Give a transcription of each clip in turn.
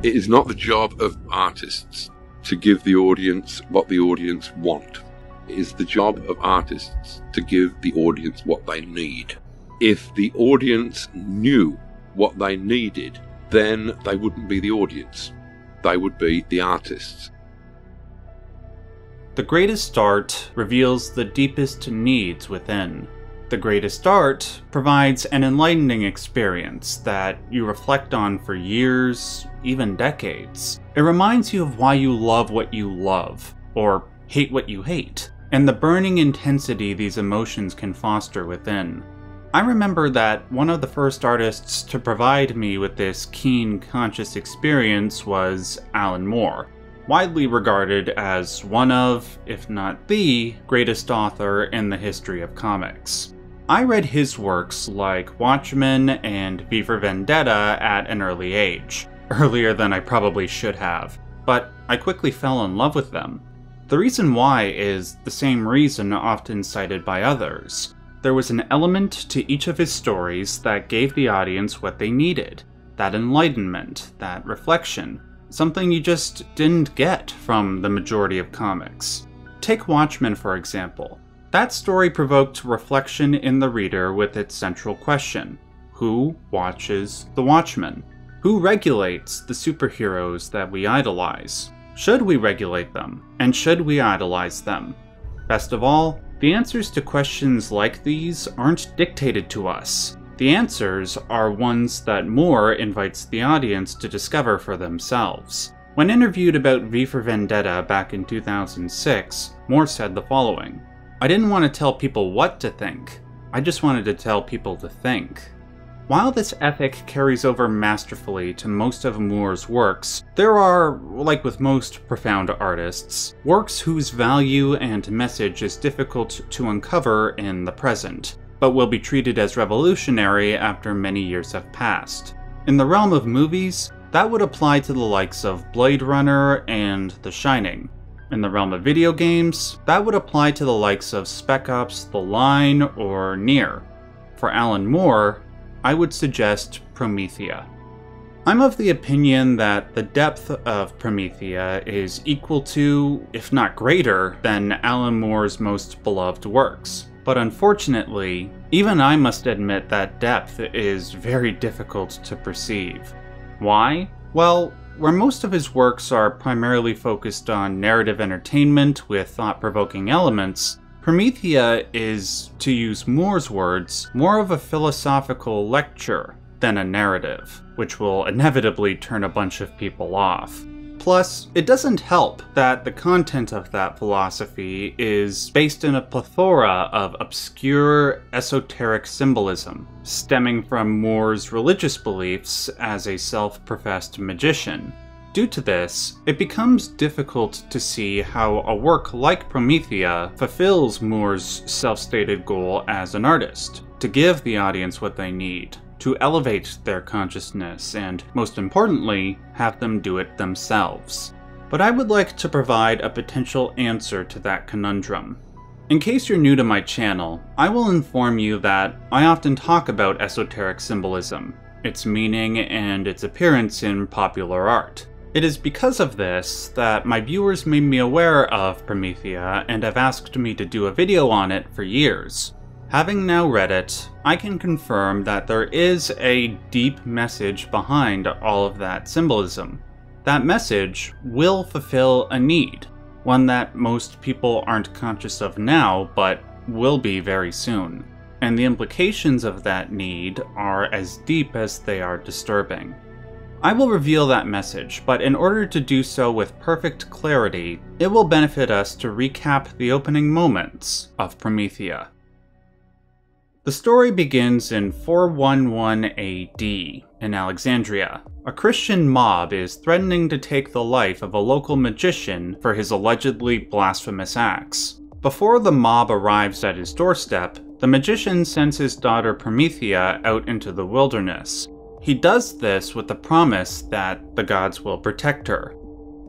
It is not the job of artists to give the audience what the audience want. It is the job of artists to give the audience what they need. If the audience knew what they needed, then they wouldn't be the audience. They would be the artists. The greatest art reveals the deepest needs within. The greatest art provides an enlightening experience that you reflect on for years, even decades. It reminds you of why you love what you love, or hate what you hate, and the burning intensity these emotions can foster within. I remember that one of the first artists to provide me with this keen, conscious experience was Alan Moore, widely regarded as one of, if not the, greatest author in the history of comics. I read his works like Watchmen and V for Vendetta at an early age, earlier than I probably should have, but I quickly fell in love with them. The reason why is the same reason often cited by others. There was an element to each of his stories that gave the audience what they needed, that enlightenment, that reflection, something you just didn't get from the majority of comics. Take Watchmen for example. That story provoked reflection in the reader with its central question: who watches the Watchmen? Who regulates the superheroes that we idolize? Should we regulate them? And should we idolize them? Best of all, the answers to questions like these aren't dictated to us. The answers are ones that Moore invites the audience to discover for themselves. When interviewed about V for Vendetta back in 2006, Moore said the following: "I didn't want to tell people what to think, I just wanted to tell people to think." While this ethic carries over masterfully to most of Moore's works, there are, like with most profound artists, works whose value and message is difficult to uncover in the present, but will be treated as revolutionary after many years have passed. In the realm of movies, that would apply to the likes of Blade Runner and The Shining. In the realm of video games, that would apply to the likes of Spec Ops: The Line or Nier. For Alan Moore, I would suggest Promethea. I'm of the opinion that the depth of Promethea is equal to, if not greater, than Alan Moore's most beloved works. But unfortunately, even I must admit that depth is very difficult to perceive. Why? Well, where most of his works are primarily focused on narrative entertainment with thought-provoking elements, Promethea is, to use Moore's words, more of a philosophical lecture than a narrative, which will inevitably turn a bunch of people off. Plus, it doesn't help that the content of that philosophy is based in a plethora of obscure, esoteric symbolism, stemming from Moore's religious beliefs as a self-professed magician. Due to this, it becomes difficult to see how a work like Promethea fulfills Moore's self-stated goal as an artist, to give the audience what they need, to elevate their consciousness, and, most importantly, have them do it themselves. But I would like to provide a potential answer to that conundrum. In case you're new to my channel, I will inform you that I often talk about esoteric symbolism, its meaning, and its appearance in popular art. It is because of this that my viewers made me aware of Promethea and have asked me to do a video on it for years. Having now read it, I can confirm that there is a deep message behind all of that symbolism. That message will fulfill a need, one that most people aren't conscious of now, but will be very soon. And the implications of that need are as deep as they are disturbing. I will reveal that message, but in order to do so with perfect clarity, it will benefit us to recap the opening moments of Promethea. The story begins in 411 AD in Alexandria. A Christian mob is threatening to take the life of a local magician for his allegedly blasphemous acts. Before the mob arrives at his doorstep, the magician sends his daughter Promethea out into the wilderness. He does this with the promise that the gods will protect her.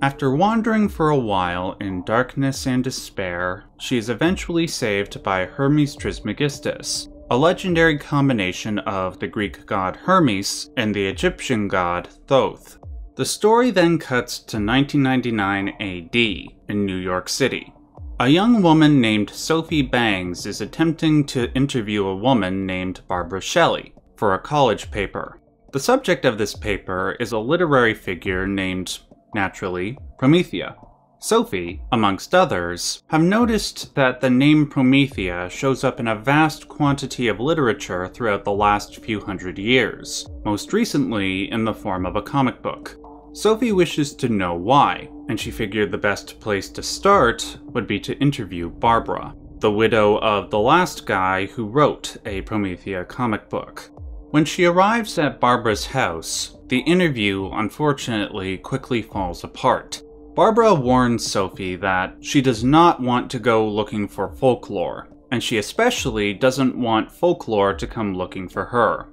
After wandering for a while in darkness and despair, she is eventually saved by Hermes Trismegistus, a legendary combination of the Greek god Hermes and the Egyptian god Thoth. The story then cuts to 1999 AD in New York City. A young woman named Sophie Bangs is attempting to interview a woman named Barbara Shelley for a college paper. The subject of this paper is a literary figure named, naturally, Promethea. Sophie, amongst others, have noticed that the name Promethea shows up in a vast quantity of literature throughout the last few hundred years, most recently in the form of a comic book. Sophie wishes to know why, and she figured the best place to start would be to interview Barbara, the widow of the last guy who wrote a Promethea comic book. When she arrives at Barbara's house, the interview unfortunately quickly falls apart. Barbara warns Sophie that she does not want to go looking for folklore, and she especially doesn't want folklore to come looking for her.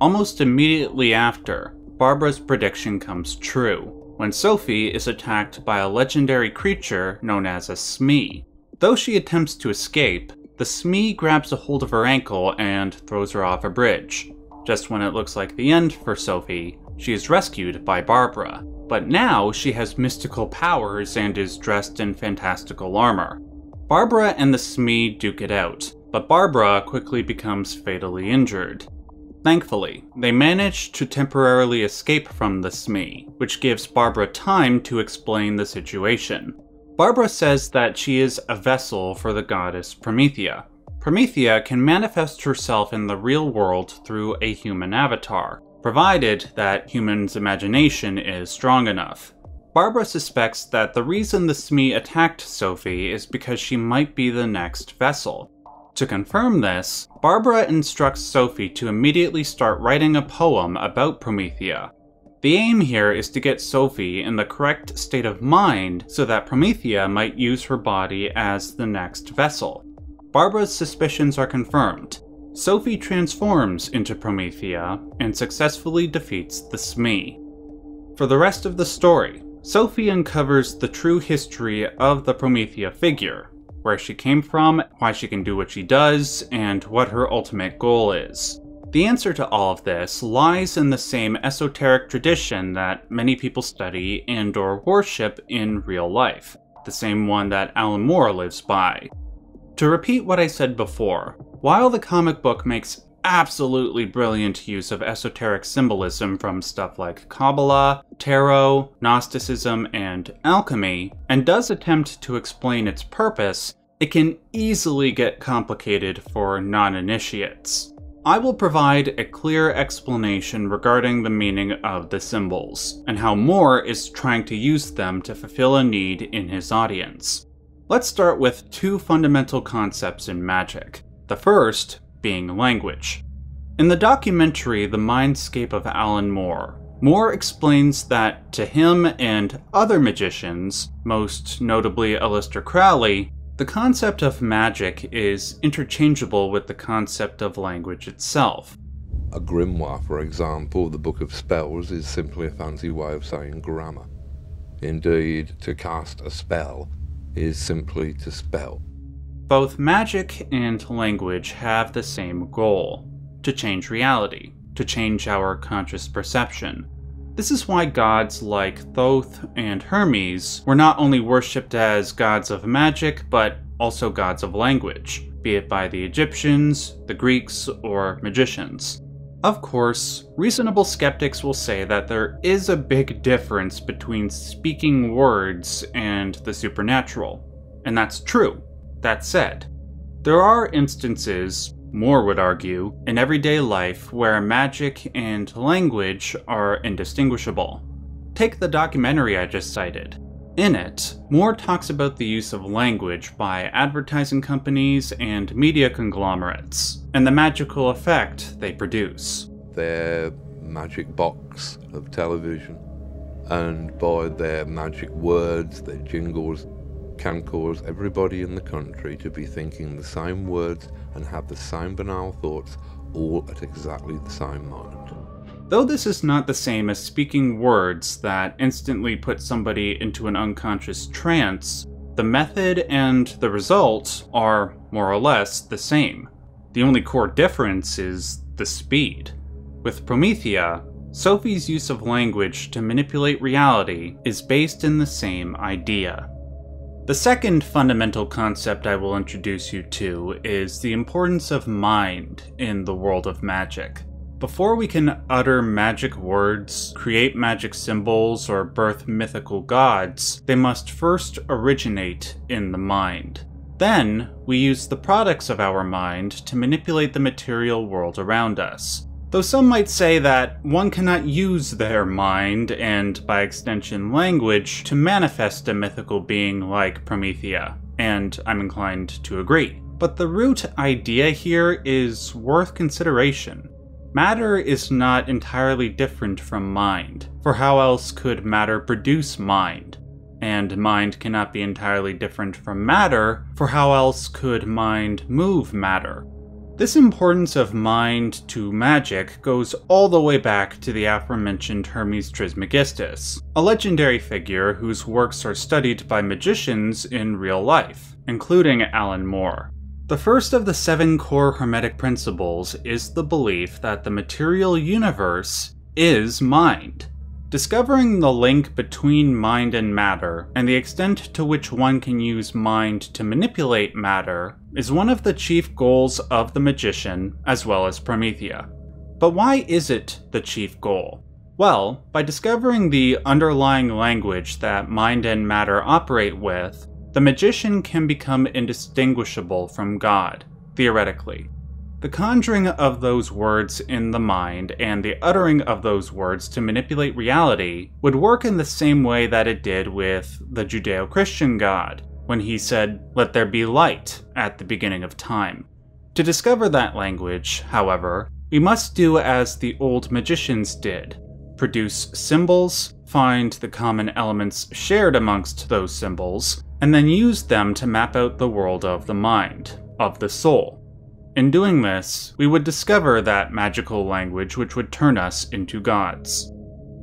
Almost immediately after, Barbara's prediction comes true, when Sophie is attacked by a legendary creature known as a Smee. Though she attempts to escape, the Smee grabs a hold of her ankle and throws her off a bridge. Just when it looks like the end for Sophie, she is rescued by Barbara. But now she has mystical powers and is dressed in fantastical armor. Barbara and the Smee duke it out, but Barbara quickly becomes fatally injured. Thankfully, they manage to temporarily escape from the Smee, which gives Barbara time to explain the situation. Barbara says that she is a vessel for the goddess Promethea. Promethea can manifest herself in the real world through a human avatar, provided that humans' imagination is strong enough. Barbara suspects that the reason the Smee attacked Sophie is because she might be the next vessel. To confirm this, Barbara instructs Sophie to immediately start writing a poem about Promethea. The aim here is to get Sophie in the correct state of mind so that Promethea might use her body as the next vessel. Barbara's suspicions are confirmed. Sophie transforms into Promethea and successfully defeats the Smee. For the rest of the story, Sophie uncovers the true history of the Promethea figure, where she came from, why she can do what she does, and what her ultimate goal is. The answer to all of this lies in the same esoteric tradition that many people study and/or worship in real life, the same one that Alan Moore lives by. To repeat what I said before, while the comic book makes absolutely brilliant use of esoteric symbolism from stuff like Kabbalah, tarot, Gnosticism, and alchemy, and does attempt to explain its purpose, it can easily get complicated for non-initiates. I will provide a clear explanation regarding the meaning of the symbols, and how Moore is trying to use them to fulfill a need in his audience. Let's start with two fundamental concepts in magic. The first being language. In the documentary The Mindscape of Alan Moore, Moore explains that to him and other magicians, most notably Aleister Crowley, the concept of magic is interchangeable with the concept of language itself. A grimoire, for example, the Book of Spells, is simply a fancy way of saying grammar. Indeed, to cast a spell is simply to spell. Both magic and language have the same goal: to change reality, to change our conscious perception. This is why gods like Thoth and Hermes were not only worshipped as gods of magic, but also gods of language, be it by the Egyptians, the Greeks, or magicians. Of course, reasonable skeptics will say that there is a big difference between speaking words and the supernatural, and that's true. That said, there are instances, Moore would argue, in everyday life where magic and language are indistinguishable. Take the documentary I just cited. In it, Moore talks about the use of language by advertising companies and media conglomerates, and the magical effect they produce. Their magic box of television, and by their magic words, their jingles, can cause everybody in the country to be thinking the same words and have the same banal thoughts all at exactly the same moment. Though this is not the same as speaking words that instantly put somebody into an unconscious trance, the method and the result are more or less the same. The only core difference is the speed. With Promethea, Sophie's use of language to manipulate reality is based in the same idea. The second fundamental concept I will introduce you to is the importance of mind in the world of magic. Before we can utter magic words, create magic symbols, or birth mythical gods, they must first originate in the mind. Then, we use the products of our mind to manipulate the material world around us. Though some might say that one cannot use their mind, and by extension language, to manifest a mythical being like Promethea, and I'm inclined to agree. But the root idea here is worth consideration. Matter is not entirely different from mind, for how else could matter produce mind? And mind cannot be entirely different from matter, for how else could mind move matter? This importance of mind to magic goes all the way back to the aforementioned Hermes Trismegistus, a legendary figure whose works are studied by magicians in real life, including Alan Moore. The first of the 7 core Hermetic principles is the belief that the material universe is mind. Discovering the link between mind and matter, and the extent to which one can use mind to manipulate matter, is one of the chief goals of the magician, as well as Promethea. But why is it the chief goal? Well, by discovering the underlying language that mind and matter operate with, the magician can become indistinguishable from God, theoretically. The conjuring of those words in the mind and the uttering of those words to manipulate reality would work in the same way that it did with the Judeo-Christian God, when he said, "Let there be light," at the beginning of time. To discover that language, however, we must do as the old magicians did: produce symbols, find the common elements shared amongst those symbols, and then use them to map out the world of the mind, of the soul. In doing this, we would discover that magical language which would turn us into gods.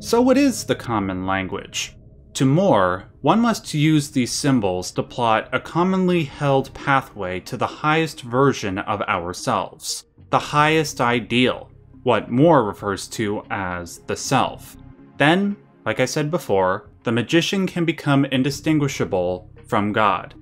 So what is the common language? To Moore, one must use these symbols to plot a commonly held pathway to the highest version of ourselves, the highest ideal, what Moore refers to as the self. Then, like I said before, the magician can become indistinguishable from God.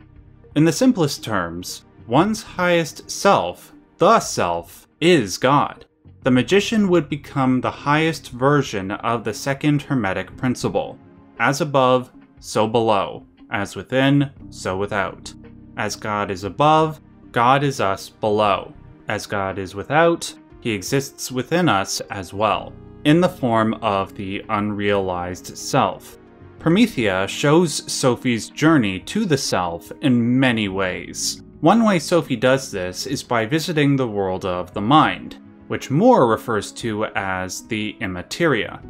In the simplest terms, one's highest self, the self, is God. The magician would become the highest version of the second Hermetic principle. As above, so below. As within, so without. As God is above, God is us below. As God is without, he exists within us as well, in the form of the unrealized self. Promethea shows Sophie's journey to the self in many ways. One way Sophie does this is by visiting the world of the mind, which Moore refers to as the immateria.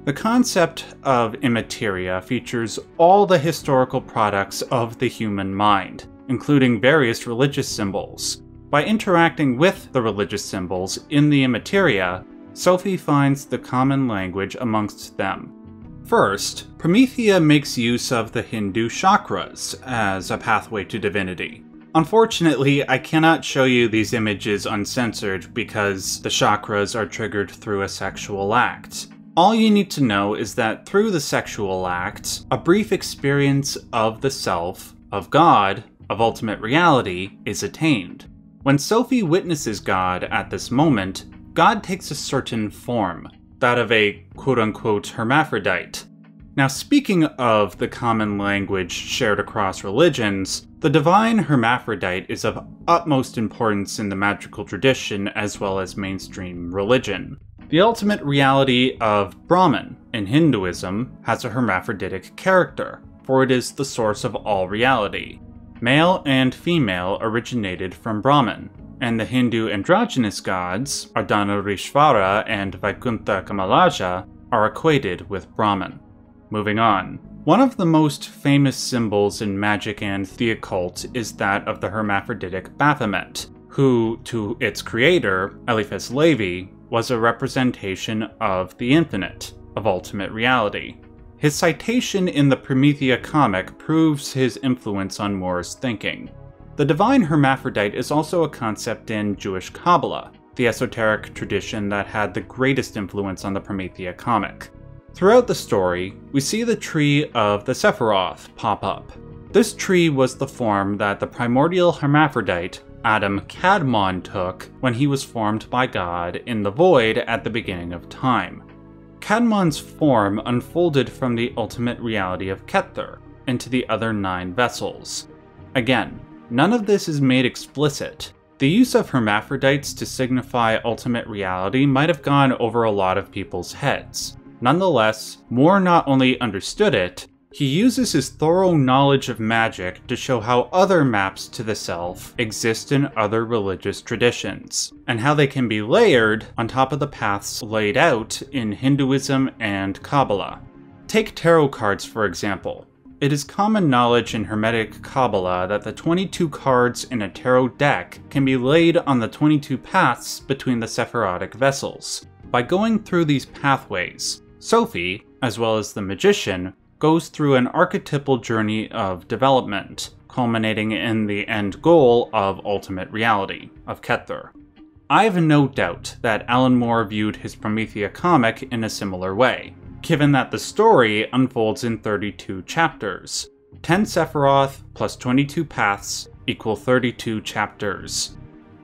The concept of immateria features all the historical products of the human mind, including various religious symbols. By interacting with the religious symbols in the immateria, Sophie finds the common language amongst them. First, Promethea makes use of the Hindu chakras as a pathway to divinity. Unfortunately, I cannot show you these images uncensored because the chakras are triggered through a sexual act. All you need to know is that through the sexual act, a brief experience of the self, of God, of ultimate reality, is attained. When Sophie witnesses God at this moment, God takes a certain form, that of a quote-unquote hermaphrodite. Now, speaking of the common language shared across religions, the divine hermaphrodite is of utmost importance in the magical tradition as well as mainstream religion. The ultimate reality of Brahman in Hinduism has a hermaphroditic character, for it is the source of all reality. Male and female originated from Brahman, and the Hindu androgynous gods, Ardhanarishvara and Vaikuntha Kamalaja, are equated with Brahman. Moving on. One of the most famous symbols in magic and the occult is that of the hermaphroditic Baphomet, who, to its creator, Eliphas Levi, was a representation of the infinite, of ultimate reality. His citation in the Promethea comic proves his influence on Moore's thinking. The divine hermaphrodite is also a concept in Jewish Kabbalah, the esoteric tradition that had the greatest influence on the Promethea comic. Throughout the story, we see the tree of the Sephiroth pop up. This tree was the form that the primordial hermaphrodite Adam Kadmon took when he was formed by God in the Void at the beginning of time. Kadmon's form unfolded from the ultimate reality of Kether into the other 9 vessels. Again, none of this is made explicit. The use of hermaphrodites to signify ultimate reality might have gone over a lot of people's heads. Nonetheless, Moore not only understood it, he uses his thorough knowledge of magic to show how other maps to the self exist in other religious traditions, and how they can be layered on top of the paths laid out in Hinduism and Kabbalah. Take tarot cards for example. It is common knowledge in Hermetic Kabbalah that the 22 cards in a tarot deck can be laid on the 22 paths between the Sephirotic vessels. By going through these pathways, Sophie, as well as the magician, goes through an archetypal journey of development, culminating in the end goal of ultimate reality, of Kether. I have no doubt that Alan Moore viewed his Promethea comic in a similar way, given that the story unfolds in 32 chapters. 10 Sephiroth plus 22 paths equal 32 chapters.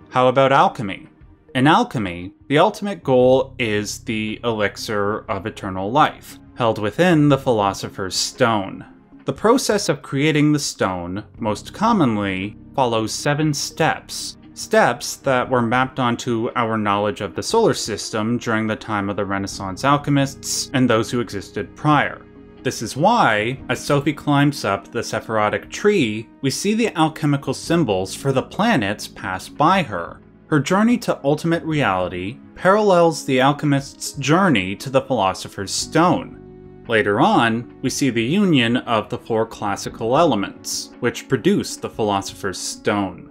How about alchemy? In alchemy, the ultimate goal is the elixir of eternal life, held within the Philosopher's Stone. The process of creating the stone, most commonly, follows 7 steps. Steps that were mapped onto our knowledge of the solar system during the time of the Renaissance alchemists and those who existed prior. This is why, as Sophie climbs up the Sephirotic tree, we see the alchemical symbols for the planets pass by her. Her journey to ultimate reality parallels the alchemist's journey to the Philosopher's Stone. Later on, we see the union of the 4 classical elements, which produce the Philosopher's Stone.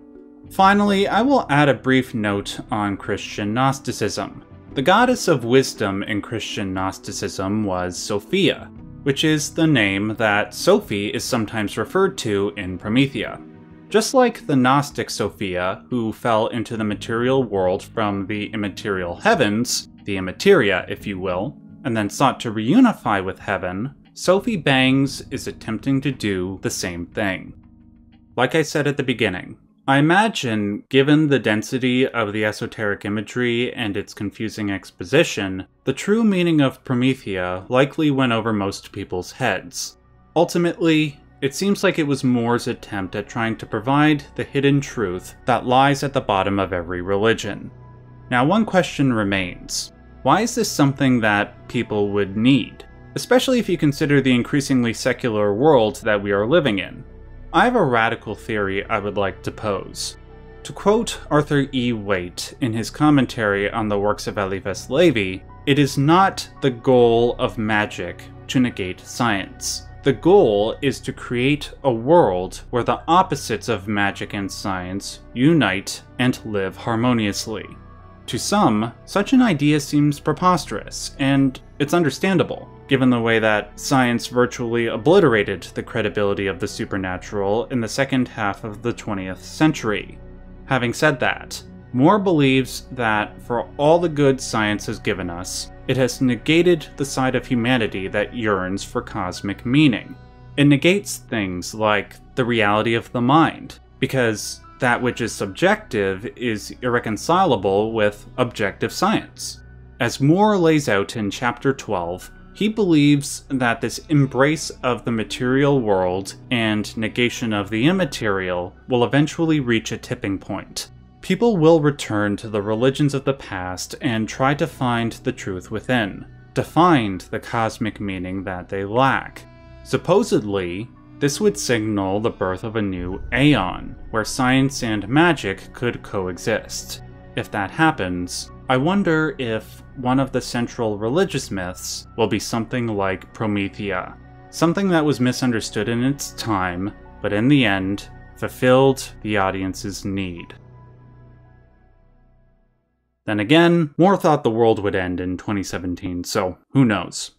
Finally, I will add a brief note on Christian Gnosticism. The goddess of wisdom in Christian Gnosticism was Sophia, which is the name that Sophie is sometimes referred to in Promethea. Just like the Gnostic Sophia, who fell into the material world from the immaterial heavens, the immateria if you will, and then sought to reunify with heaven, Sophie Bangs is attempting to do the same thing. Like I said at the beginning, I imagine, given the density of the esoteric imagery and its confusing exposition, the true meaning of Promethea likely went over most people's heads. Ultimately, it seems like it was Moore's attempt at trying to provide the hidden truth that lies at the bottom of every religion. Now, one question remains. Why is this something that people would need? Especially if you consider the increasingly secular world that we are living in. I have a radical theory I would like to pose. To quote Arthur E. Waite in his commentary on the works of Eliphas Levi, it is not the goal of magic to negate science. The goal is to create a world where the opposites of magic and science unite and live harmoniously. To some, such an idea seems preposterous, and it's understandable, given the way that science virtually obliterated the credibility of the supernatural in the second half of the 20th century. Having said that, Moore believes that for all the good science has given us, it has negated the side of humanity that yearns for cosmic meaning. It negates things like the reality of the mind, because that which is subjective is irreconcilable with objective science. As Moore lays out in Chapter 12, he believes that this embrace of the material world and negation of the immaterial will eventually reach a tipping point. People will return to the religions of the past and try to find the truth within, to find the cosmic meaning that they lack. Supposedly, this would signal the birth of a new aeon, where science and magic could coexist. If that happens, I wonder if one of the central religious myths will be something like Promethea, something that was misunderstood in its time, but in the end, fulfilled the audience's need. Then again, Moore thought the world would end in 2017, so who knows.